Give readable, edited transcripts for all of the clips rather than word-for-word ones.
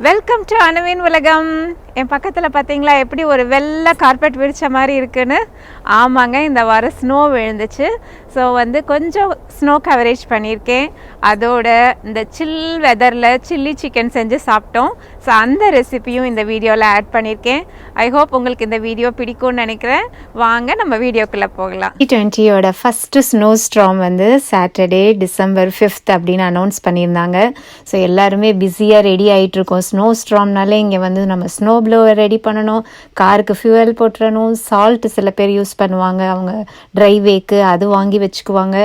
Welcome to Anuvin Ulagam. என் பக்கத்தில் பார்த்தீங்களா எப்படி ஒரு வெள்ளை கார்பெட் விரிச்ச மாதிரி இருக்குன்னு. ஆமாங்க, இந்த வாரம் ஸ்னோ விழுந்துச்சு. ஸோ கொஞ்சம் ஸ்னோ கவரேஜ் பண்ணியிருக்கேன். அதோட இந்த சில் வெதரில் சில்லி சிக்கன் செஞ்சு சாப்பிட்டோம். ஸோ அந்த ரெசிபியும் இந்த வீடியோவில் ஆட் பண்ணியிருக்கேன். ஐ ஹோப் உங்களுக்கு இந்த வீடியோ பிடிக்கும்னு நினைக்கிறேன். வாங்க நம்ம வீடியோக்குள்ளே போகலாம். T20யோட first snow storm Saturday December 5th அப்படின்னு அனௌன்ஸ் பண்ணியிருந்தாங்க. ஸோ எல்லாருமே பிஸியாக ரெடி ஆகிட்டுருக்கோம். ஸ்னோ ஸ்டார்ம்னாலே இங்கே நம்ம ஸ்னோ ப்ளோவர் ரெடி பண்ணணும், காருக்கு ஃபியூவல் போட்டுறணும், சால்ட் சில பேர் யூஸ் பண்ணுவாங்க அவங்க ட்ரைவேக்கு, அது வாங்கி வச்சுக்குவாங்க.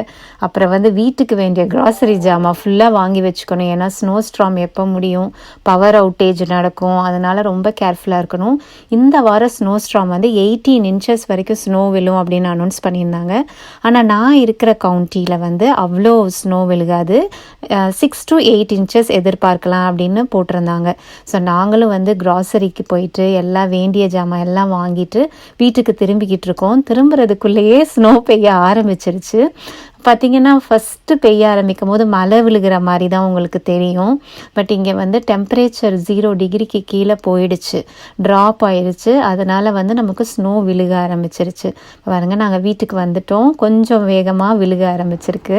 அப்புறம் வீட்டுக்கு வேண்டிய க்ராசரி ஜாமான் ஃபுல்லாக வாங்கி வச்சுக்கணும். ஏன்னா ஸ்னோ ஸ்டார்ம் எப்போ முடியும், பவர் அவுட்டேஜ் நடக்கும், அதனால் ரொம்ப கேர்ஃபுல்லாக இருக்கணும். இந்த வாரம் ஸ்னோ ஸ்டார்ம் 18 inches வரைக்கும் ஸ்னோ விழும் அப்படின்னு அனௌன்ஸ் பண்ணியிருந்தாங்க. ஆனால் நான் இருக்கிற கவுண்டியில் அவ்வளோ ஸ்னோ விழுகாது, 6 to 8 inches எதிர்பார்க்கலாம் அப்படின்னு போட்டிருந்தாங்க. ஸோ நாங்களும் க்ராசரிக்கு போயிட்டு எல்லாம் வேண்டிய ஜாமான் எல்லாம் வாங்கிட்டு வீட்டுக்கு திரும்பிக்கிட்டு இருக்கோம். திரும்புறதுக்குள்ளேயே ஸ்னோ பெய்ய ஆரம்பிச்சிருச்சு. பார்த்திங்கன்னா ஃபஸ்ட்டு பெய்ய ஆரம்பிக்கும் போது மழை விழுகிற மாதிரி தான் உங்களுக்கு தெரியும். பட் இங்கே டெம்பரேச்சர் 0 டிகிரிக்கு கீழே போயிடுச்சு, ட்ராப் ஆயிடுச்சு. அதனால் நமக்கு ஸ்னோ விழுக ஆரம்பிச்சிருச்சு. பாருங்க, நாங்கள் வீட்டுக்கு வந்துட்டோம், கொஞ்சம் வேகமாக விழுக ஆரம்பிச்சிருக்கு.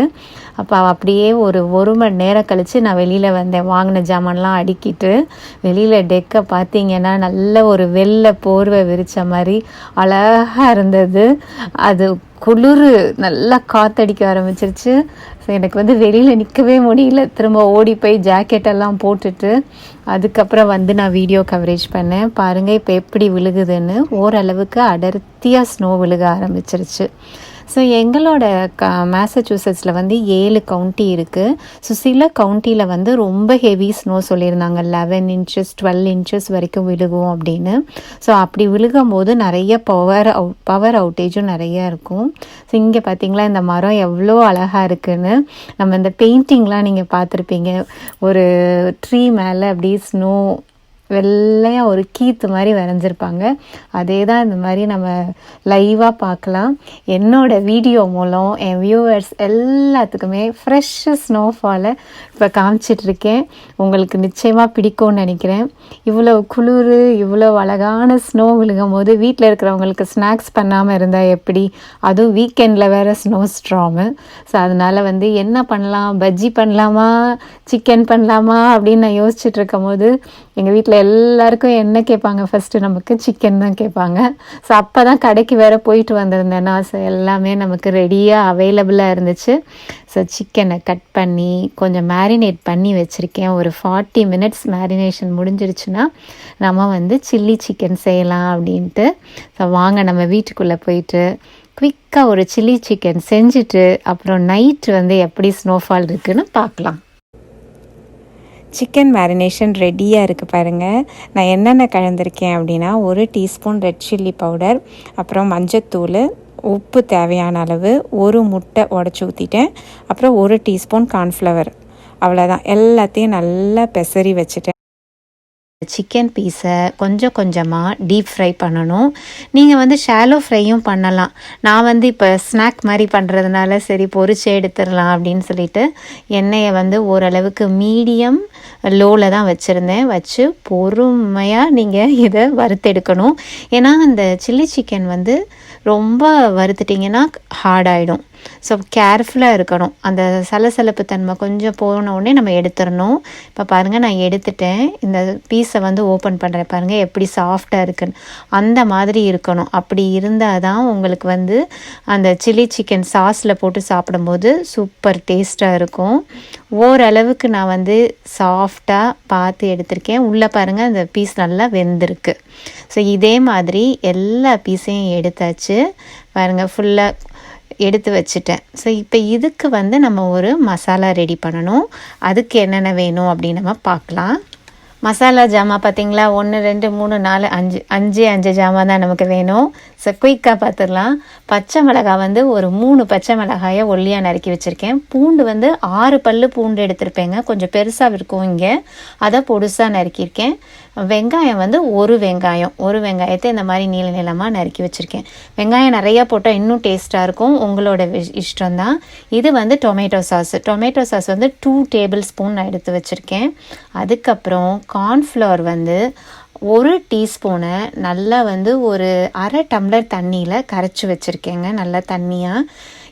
அப்போ அப்படியே ஒரு மணி நேரம் கழித்து நான் வெளியில் வந்தேன். வாங்கின ஜாமான்லாம் அடுக்கிட்டு வெளியில் டெக்கை பார்த்திங்கன்னா நல்ல ஒரு வெள்ளை போர்வை விரித்த மாதிரி அழகாக இருந்தது. அது குளிர் நல்லா காற்றடிக்க ஆரம்பிச்சிருச்சு. ஸோ எனக்கு வெளியில் நிற்கவே முடியல. திரும்ப ஓடி போய் ஜாக்கெட்டெல்லாம் போட்டுட்டு அதுக்கப்புறம் நான் வீடியோ கவரேஜ் பண்ணேன். பாருங்கள் இப்போ எப்படி விழுகுதுன்னு. ஓரளவுக்கு அடர்த்தியாக ஸ்னோ விழுக ஆரம்பிச்சிருச்சு. ஸோ எங்களோட மேசச்சூசட்ஸில் 7 கவுண்டி இருக்குது. ஸோ சில கவுண்டியில் ரொம்ப ஹெவி ஸ்னோ சொல்லியிருந்தாங்க, 11 inches 12 inches வரைக்கும் விழுகும் அப்படின்னு. ஸோ அப்படி விழுகும் போது நிறைய பவர் அவுட்டேஜும் நிறையா இருக்கும். ஸோ இங்கே பார்த்தீங்களா இந்த மரம் எவ்வளோ அழகாக இருக்குன்னு. நம்ம இந்த பெயிண்டிங்லாம் நீங்கள் பார்த்துருப்பீங்க, ஒரு ட்ரீ மேலே அப்படி ஸ்னோ வெள்ளையாக ஒரு கீத்து மாதிரி வரைஞ்சிருப்பாங்க. அதே தான் இந்த மாதிரி நம்ம லைவாக பார்க்கலாம். என்னோடய வீடியோ மூலம் என் வியூவர்ஸ் எல்லாத்துக்குமே ஃப்ரெஷ்ஷு ஸ்னோஃபாலை இப்போ காமிச்சிட்ருக்கேன். உங்களுக்கு நிச்சயமாக பிடிக்கும்னு நினைக்கிறேன். இவ்வளோ குளிர், இவ்வளோ அழகான ஸ்னோ விழுகும் போது வீட்டில் இருக்கிறவங்களுக்கு ஸ்நாக்ஸ் பண்ணாமல் இருந்தால் எப்படி, அதுவும் வீக்கெண்டில் வேறு ஸ்னோ ஸ்டார்மு. ஸோ அதனால் என்ன பண்ணலாம், பஜ்ஜி பண்ணலாமா, சிக்கன் பண்ணலாமா அப்படின்னு நான் யோசிச்சுட்டு இருக்கும் போது எங்கள் வீட்டில் எல்லாருக்கும் என்ன கேட்பாங்க, ஃபஸ்ட்டு நமக்கு சிக்கன் தான் கேட்பாங்க. ஸோ அப்போ தான் கடைக்கு வேறு போயிட்டு வந்திருந்தேன்னா, ஸோ எல்லாமே நமக்கு ரெடியாக அவைலபிளாக இருந்துச்சு. ஸோ சிக்கனை கட் பண்ணி கொஞ்சம் மேரினேட் பண்ணி வச்சுருக்கேன். ஒரு 40 minutes மேரினேஷன் முடிஞ்சிருச்சுன்னா நம்ம சில்லி சிக்கன் செய்யலாம் அப்படின்ட்டு. ஸோ வாங்க நம்ம வீட்டுக்குள்ளே போயிட்டு குவிக்காக ஒரு சில்லி சிக்கன் செஞ்சுட்டு அப்புறம் நைட்டு எப்படி ஸ்னோஃபால் இருக்குதுன்னு பார்க்கலாம். சிக்கன் மேரினேஷன் ரெடியாக இருக்குது பாருங்கள். நான் என்னென்ன கலந்துருக்கேன் அப்படின்னா, 1 டீஸ்பூன் ரெட் சில்லி பவுடர், அப்புறம் மஞ்சத்தூள், உப்பு தேவையான அளவு, 1 முட்டை உடச்சி ஊற்றிட்டேன், அப்புறம் 1 டீஸ்பூன் கார்ன்ஃப்ளவர். அவ்வளோதான், எல்லாத்தையும் நல்லா பெசரி வச்சுட்டேன். சிக்கன் பீஸை கொஞ்சம் கொஞ்சமாக டீப் ஃப்ரை பண்ணணும். நீங்கள் ஷாலோ ஃப்ரையும் பண்ணலாம். நான் இப்போ ஸ்நாக் மாதிரி பண்ணுறதுனால சரி பொரிச்சு எடுத்துடலாம் அப்படின்னு சொல்லிட்டு எண்ணெயை ஓரளவுக்கு மீடியம் லோவில் தான் வச்சுருந்தேன். வச்சு பொறுமையாக நீங்கள் இதை வறுத்தெடுக்கணும். ஏன்னா அந்த சில்லி சிக்கன் ரொம்ப வறுத்துட்டிங்கன்னா ஹார்டாகிடும். ஸோ கேர்ஃபுல்லாக இருக்கணும். அந்த சலசலப்பு தன்மை கொஞ்சம் போன உடனே நம்ம எடுத்துடணும். இப்போ பாருங்கள், நான் எடுத்துட்டேன். இந்த பீஸை ஓப்பன் பண்ணுறேன். பாருங்கள் எப்படி சாஃப்டாக இருக்குன்னு. அந்த மாதிரி இருக்கணும். அப்படி இருந்தால் தான் உங்களுக்கு அந்த சில்லி சிக்கன் சாஸில் போட்டு சாப்பிடும்போது சூப்பர் டேஸ்ட்டாக இருக்கும். ஓரளவுக்கு நான் சாஃப்டாக பார்த்து எடுத்திருக்கேன். உள்ளே பாருங்கள், அந்த பீஸ் நல்லா வெந்திருக்கு. ஸோ இதே மாதிரி எல்லா பீஸையும் எடுத்தாச்சு. பாருங்கள், ஃபுல்லாக எடுத்து வச்சுட்டேன். ஸோ இப்போ இதுக்கு நம்ம ஒரு மசாலா ரெடி பண்ணணும். அதுக்கு என்னென்ன வேணும் அப்படின்னு நம்ம பார்க்கலாம். மசாலா ஜாமான் பார்த்திங்களா, 1 2 3 4 5 ஜாமான் தான் நமக்கு வேணும். ஸோ குயிக்காக பார்த்துடலாம். பச்சை மிளகாய் ஒரு 3 பச்சை மிளகாயை ஒல்லியாக நறுக்கி வச்சுருக்கேன். பூண்டு 6 பல்லு பூண்டு எடுத்திருப்பேங்க, கொஞ்சம் பெருசாக இருக்கும் இங்கே, அதை பொடுசாக நறுக்கியிருக்கேன். வெங்காயம் வந்து ஒரு வெங்காயத்தை இந்த மாதிரி நீள நீளமாக நறுக்கி வச்சுருக்கேன். வெங்காயம் நிறையா போட்டால் இன்னும் டேஸ்ட்டாக இருக்கும், உங்களோட இஷ்டம்தான். இது வந்து டொமேட்டோ சாஸ் வந்து 2 டேபிள் ஸ்பூன் நான் எடுத்து வச்சுருக்கேன். அதுக்கப்புறம் கார்ன்ஃப்ளவர் வந்து 1 டீஸ்பூனை நல்லா வந்து ஒரு அரை டம்ளர் தண்ணியில் கரைச்சி வச்சுருக்கேங்க, நல்லா தண்ணியாக.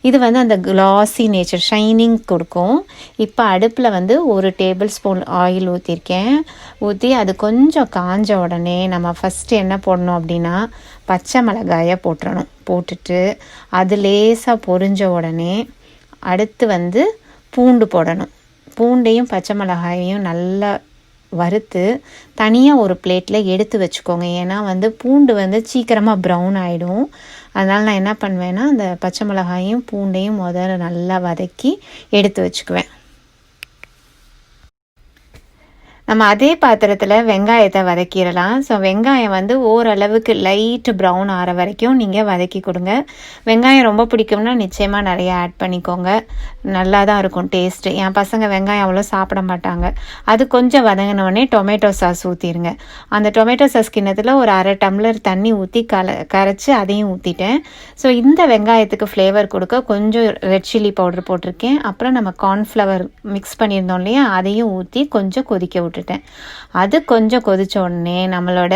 இது வந்து அந்த கிளாஸி நேச்சர் ஷைனிங் கொடுக்கும். இப்போ அடுப்பில் வந்து 1 டேபிள் ஸ்பூன் ஆயில் ஊற்றி அது கொஞ்சம் காஞ்ச உடனே நம்ம ஃபஸ்ட்டு என்ன போடணும் அப்படின்னா பச்சை மிளகாயை போட்டுட்டு அது லேசாக பொரிஞ்ச உடனே அடுத்து வந்து பூண்டு போடணும். பூண்டையும் பச்சை மிளகாயையும் நல்லா வறுத்து தனியாக ஒரு பிளேட்டில் எடுத்து வச்சுக்கோங்க. ஏன்னா வந்து பூண்டு வந்து சீக்கிரமாக ப்ரௌன் ஆகிடும். அதனால் நான் என்ன பண்ணுவேன்னா அந்த பச்சை மிளகாயும் பூண்டையும் முதல்ல நல்லா வதக்கி எடுத்து வச்சுக்குவேன். நம்ம அதே பாத்திரத்தில் வெங்காயத்தை வதக்கிடலாம். ஸோ வெங்காயம் வந்து ஓரளவுக்கு லைட்டு ப்ரௌன் ஆகிற வரைக்கும் நீங்கள் வதக்கி கொடுங்க. வெங்காயம் ரொம்ப பிடிக்கும்னா நிச்சயமாக நிறையா ஆட் பண்ணிக்கோங்க, நல்லா தான் இருக்கும் டேஸ்ட்டு. என் பசங்க வெங்காயம் அவ்வளோ சாப்பிட மாட்டாங்க. அது கொஞ்சம் வதங்கினோடனே டொமேட்டோ சாஸ் ஊற்றிடுங்க. அந்த டொமேட்டோ சாஸ் கிண்ணத்தில் ஒரு அரை டம்ளர் தண்ணி ஊற்றி கரைச்சி அதையும் ஊற்றிட்டேன். ஸோ இந்த வெங்காயத்துக்கு ஃப்ளேவர் கொடுக்க கொஞ்சம் ரெட் சில்லி பவுடர் போட்டிருக்கேன். அப்புறம் நம்ம கார்ன்ஃப்ளவர் மிக்ஸ் பண்ணியிருந்தோம் இல்லையா, அதையும் ஊற்றி கொஞ்சம் கொதிக்க விட்டுட்டேன். அது கொஞ்சம் கொதிச்ச உடனே நம்மளோட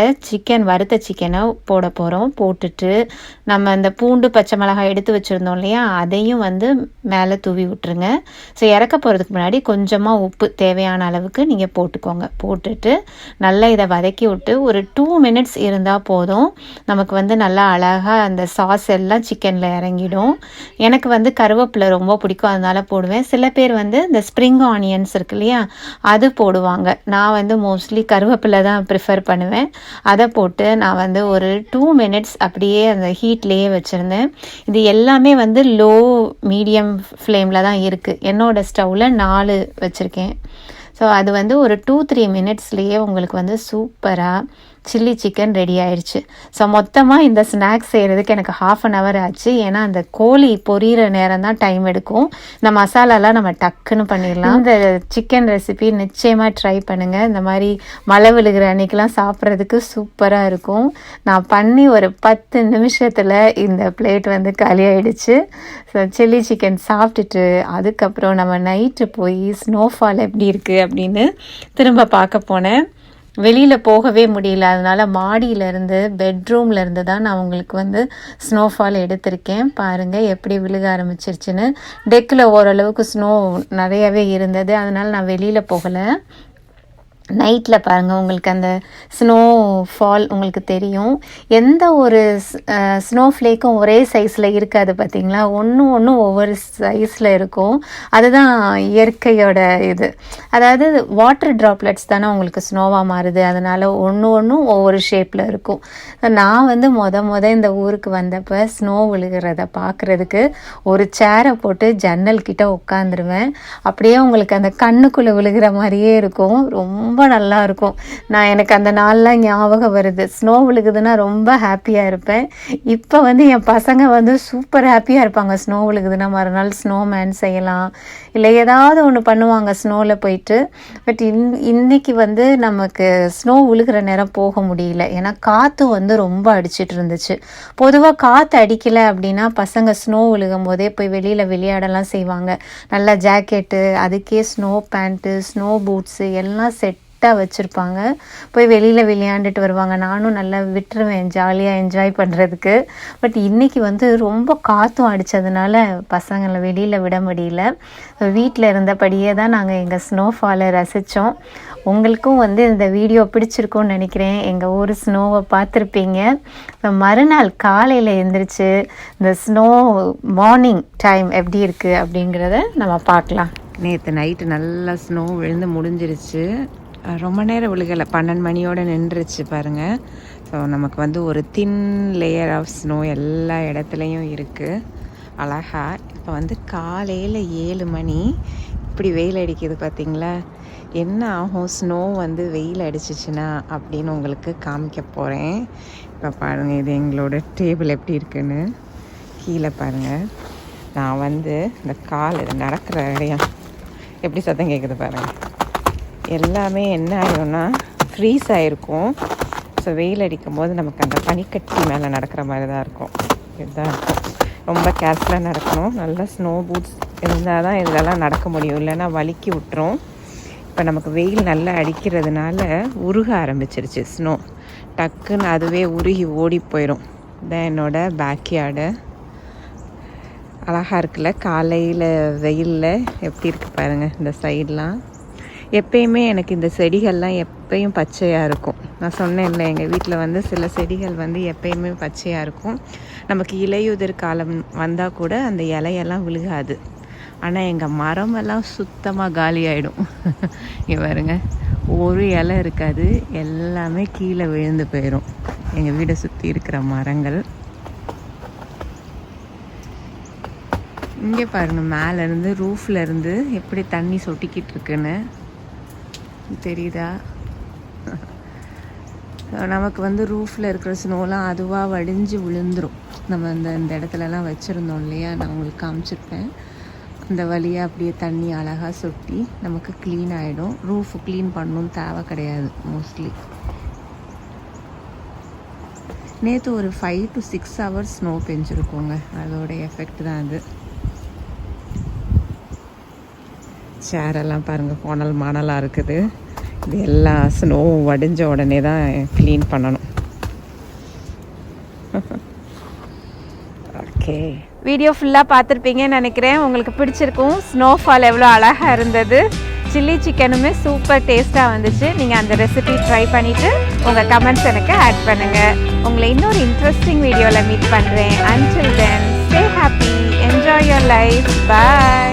வறுத்த சிக்கனை போட்டுட்டு நம்ம அந்த பூண்டு பச்சை மிளகாய் எடுத்து வச்சுருந்தோம் இல்லையா, அதையும் வந்து மேலே தூவி விட்டுருங்க. ஸோ இறக்க போகிறதுக்கு முன்னாடி கொஞ்சமாக உப்பு தேவையான அளவுக்கு நீங்கள் போட்டுட்டு நல்லா இதை வதக்கி விட்டு ஒரு 2 மினிட்ஸ் இருந்தால் போதும். நமக்கு வந்து நல்லா அழகாக அந்த சாஸ் எல்லாம் சிக்கனில் இறங்கிடும். எனக்கு வந்து கருவேப்பிலை ரொம்ப பிடிக்கும், அதனால போடுவேன். சில பேர் வந்து இந்த ஸ்ப்ரிங் ஆனியன்ஸ் இருக்கு இல்லையா, அது போடுவாங்க. நான் வந்து மோஸ்ட்லி கருவேப்பிலை தான் ப்ரிஃபர் பண்ணுவேன். அதை போட்டு நான் வந்து ஒரு 2 மினிட்ஸ் அப்படியே அந்த ஹீட்லேயே வச்சுருந்தேன். இது எல்லாமே வந்து லோ மீடியம் ஃப்ளேமில் தான் இருக்குது. என்னோடய ஸ்டவ்வில் 4 வச்சுருக்கேன். ஸோ அது வந்து ஒரு 2-3 மினிட்ஸ்லேயே உங்களுக்கு வந்து சூப்பராக சில்லி சிக்கன் ரெடி ஆயிடுச்சு. ஸோ மொத்தமாக இந்த ஸ்நாக்ஸ் செய்கிறதுக்கு எனக்கு 1/2 hour ஆச்சு. ஏன்னா அந்த கோழி பொரியிற நேரம் தான் டைம் எடுக்கும். இந்த மசாலாலாம் நம்ம டக்குன்னு பண்ணிடலாம். இந்த சிக்கன் ரெசிபி நிச்சயமாக ட்ரை பண்ணுங்கள். இந்த மாதிரி மழை விழுகிற அன்னைக்கெலாம் சாப்பிட்றதுக்கு சூப்பராக இருக்கும். நான் பண்ணி ஒரு 10 நிமிஷத்தில் இந்த பிளேட் வந்து காலியாகிடுச்சு. ஸோ சில்லி சிக்கன் சாப்பிட்டுட்டு அதுக்கப்புறம் நம்ம நைட்டு போய் ஸ்னோஃபால் எப்படி இருக்குது அப்படின்னு திரும்ப பார்க்க போனேன். வெளியில் போகவே முடியல, அதனால் மாடியிலேருந்து பெட்ரூம்லேருந்து தான் நான் உங்களுக்கு வந்து ஸ்னோஃபால் எடுத்திருக்கேன். பாருங்கள் எப்படி விழுக ஆரம்பிச்சிருச்சுன்னு. டெக்கில் ஓரளவுக்கு ஸ்னோ நிறையவே இருந்தது, அதனால் நான் வெளியில் போகலை. நைட்டில் பாருங்கள் உங்களுக்கு அந்த ஸ்னோ ஃபால் உங்களுக்கு தெரியும். எந்த ஒரு ஸ்னோ ஃப்ளேக்கும் ஒரே சைஸில் இருக்காது பார்த்தீங்களா, ஒன்று ஒவ்வொரு சைஸில் இருக்கும். அதுதான் இயற்கையோட இது. அதாவது வாட்டர் ட்ராப்லெட்ஸ் தானே உங்களுக்கு ஸ்னோவாக மாறுது, அதனால் ஒன்று ஒவ்வொரு ஷேப்பில் இருக்கும். நான் வந்து இந்த ஊருக்கு வந்தப்போ ஸ்னோ விழுகிறத பார்க்குறதுக்கு ஒரு சேரை போட்டு ஜன்னல் கிட்ட உட்காந்துருவேன். அப்படியே உங்களுக்கு அந்த கண்ணுக்குள்ளே விழுகிற மாதிரியே இருக்கும். ரொம்ப நல்லா இருக்கும். எனக்கு அந்த நாள்லாம் ஞாபகம் வருது. ஸ்னோ விழுகுதுன்னா ரொம்ப ஹாப்பியாக இருப்பேன். இப்போ வந்து என் பசங்க வந்து சூப்பர் ஹாப்பியாக இருப்பாங்க. ஸ்னோ விழுகுதுன்னா மறுநாள் ஸ்னோமேன் செய்யலாம், இல்லை ஏதாவது ஒன்று பண்ணுவாங்க ஸ்னோவில் போயிட்டு. பட் இன்னைக்கு வந்து நமக்கு ஸ்னோ விழுகிற நேரம் போக முடியல, ஏன்னா காற்று வந்து ரொம்ப அடிச்சிட்டு இருந்துச்சு. பொதுவாக காற்று அடிக்கலை அப்படின்னா பசங்க ஸ்னோ விழுகும் போதே போய் வெளியில் விளையாடலாம் செய்வாங்க. நல்லா ஜாக்கெட்டு, அதுக்கே ஸ்னோ பேண்ட்டு, ஸ்னோ பூட்ஸு எல்லாம் செட்டாக வச்சுருப்பாங்க. போய் வெளியில் விளையாண்டுட்டு வருவாங்க. நானும் நல்லா விட்டுருவேன் ஜாலியாக என்ஜாய் பண்ணுறதுக்கு. பட் இன்றைக்கி வந்து ரொம்ப காற்றும் அடித்ததுனால பசங்களை வெளியில் விட முடியல. வீட்டில் இருந்தபடியே தான் நாங்கள் எங்கள் ஸ்னோஃபாலை ரசித்தோம். உங்களுக்கும் வந்து இந்த வீடியோ பிடிச்சிருக்கும்னு நினைக்கிறேன். எங்கள் ஊர் ஸ்னோவை பார்த்துருப்பீங்க. மறுநாள் காலையில் எழுந்திரிச்சு இந்த ஸ்னோ மார்னிங் டைம் எப்படி இருக்குது அப்படிங்கிறத நம்ம பார்க்கலாம். நேற்று நைட்டு நல்லா ஸ்னோ விழுந்து முடிஞ்சிருச்சு. ரொம்ப நேரம் விழுகலை, 12 மணியோடு நின்றுச்சு பாருங்கள். ஸோ நமக்கு வந்து ஒரு தின் லேயர் ஆஃப் ஸ்னோ எல்லா இடத்துலையும் இருக்குது அழகா. இப்போ வந்து காலையில் 7 மணி, இப்படி வெயில் அடிக்குது பார்த்தீங்களா. என்ன ஆகும் ஸ்னோ வந்து வெயில் அடிச்சிச்சுன்னா அப்படின்னு உங்களுக்கு காமிக்க போகிறேன். இப்போ பாருங்கள், இது எங்களோட டேபிள் எப்படி இருக்குன்னு கீழே பாருங்கள். நான் வந்து இந்த கால் இது நடக்கிற இடம் எப்படி சத்தம் கேட்குது பாருங்கள். எல்லாமே என்ன ஆகிடும்னா ஃப்ரீஸ் ஆகிருக்கும். ஸோ வெயில் அடிக்கும் போது நமக்கு அந்த பனிக்கட்டி மேலே நடக்கிற மாதிரி தான் இருக்கும். இதுதான் இருக்கும். ரொம்ப கேர்ஃபுல்லாக நடக்கணும். நல்லா ஸ்னோ பூட்ஸ் இருந்தால் தான் இதெல்லாம் நடக்க முடியும், இல்லைன்னா வலிக்கி விட்டுரும். இப்போ நமக்கு வெயில் நல்லா அடிக்கிறதுனால உருக ஆரம்பிச்சிருச்சு ஸ்னோ. டக்குன்னு அதுவே உருகி ஓடி போயிடும். இதான் என்னோடய பேக்யார்டு. அழகாக இருக்குல்ல, காலையில் வெயிலில் எப்படி இருக்குது பாருங்கள். இந்த சைடெலாம் எப்பயுமே எனக்கு இந்த செடிகள்லாம் எப்பயும் பச்சையாக இருக்கும். நான் சொன்னேன்ல, எங்கள் வீட்டில் வந்து சில செடிகள் வந்து எப்பயுமே பச்சையாக இருக்கும். நமக்கு இலையுதிர் காலம் வந்தால் கூட அந்த இலையெல்லாம் விழுகாது. ஆனால் எங்கள் மரமெல்லாம் சுத்தமாக காலி ஆகிடும். இங்கே பாருங்க, ஒரு இலை இருக்காது, எல்லாமே கீழே விழுந்து போயிடும். எங்கள் வீடை சுற்றி இருக்கிற மரங்கள். இங்கே பாருங்கள், மேலேருந்து ரூஃப்லேருந்து எப்படி தண்ணி சொட்டிக்கிட்டு இருக்குன்னு தெரியுதா? நமக்கு வந்து ரூஃபில் இருக்கிற ஸ்னோலாம் அதுவாக வடிஞ்சு விழுந்துடும். நம்ம இந்த இடத்துலலாம் வச்சுருந்தோம் இல்லையா, நான் உங்களுக்கு காமிச்சிருப்பேன். அந்த வழியாக அப்படியே தண்ணி அழகாக சொட்டி நமக்கு க்ளீன் ஆகிடும். ரூஃபு க்ளீன் பண்ணணும்னு தேவை கிடையாது மோஸ்ட்லி. நேற்று ஒரு 5 to 6 hours ஸ்னோ பெஞ்சிருக்கோங்க. அதோட எஃபெக்ட் தான் அது. சேரெல்லாம் பாருங்கள், கோணல் மாணலாக இருக்குது. இது எல்லா ஸ்னோவும் வடிஞ்ச உடனே தான் க்ளீன் பண்ணணும். ஓகே, வீடியோ ஃபுல்லாக பார்த்துருப்பீங்கன்னு நினைக்கிறேன். உங்களுக்கு பிடிச்சிருக்கும். ஸ்னோஃபால் எவ்வளோ அழகாக இருந்தது. சில்லி சிக்கனுமே சூப்பர் டேஸ்ட்டாக வந்துச்சு. நீங்கள் அந்த ரெசிபி ட்ரை பண்ணிவிட்டு உங்கள் கமெண்ட்ஸ் எனக்கு ஆட் பண்ணுங்கள். உங்களை இன்னொரு இன்ட்ரெஸ்டிங் வீடியோவில் மீட் பண்ணுறேன். Until then, stay happy, enjoy your life, bye.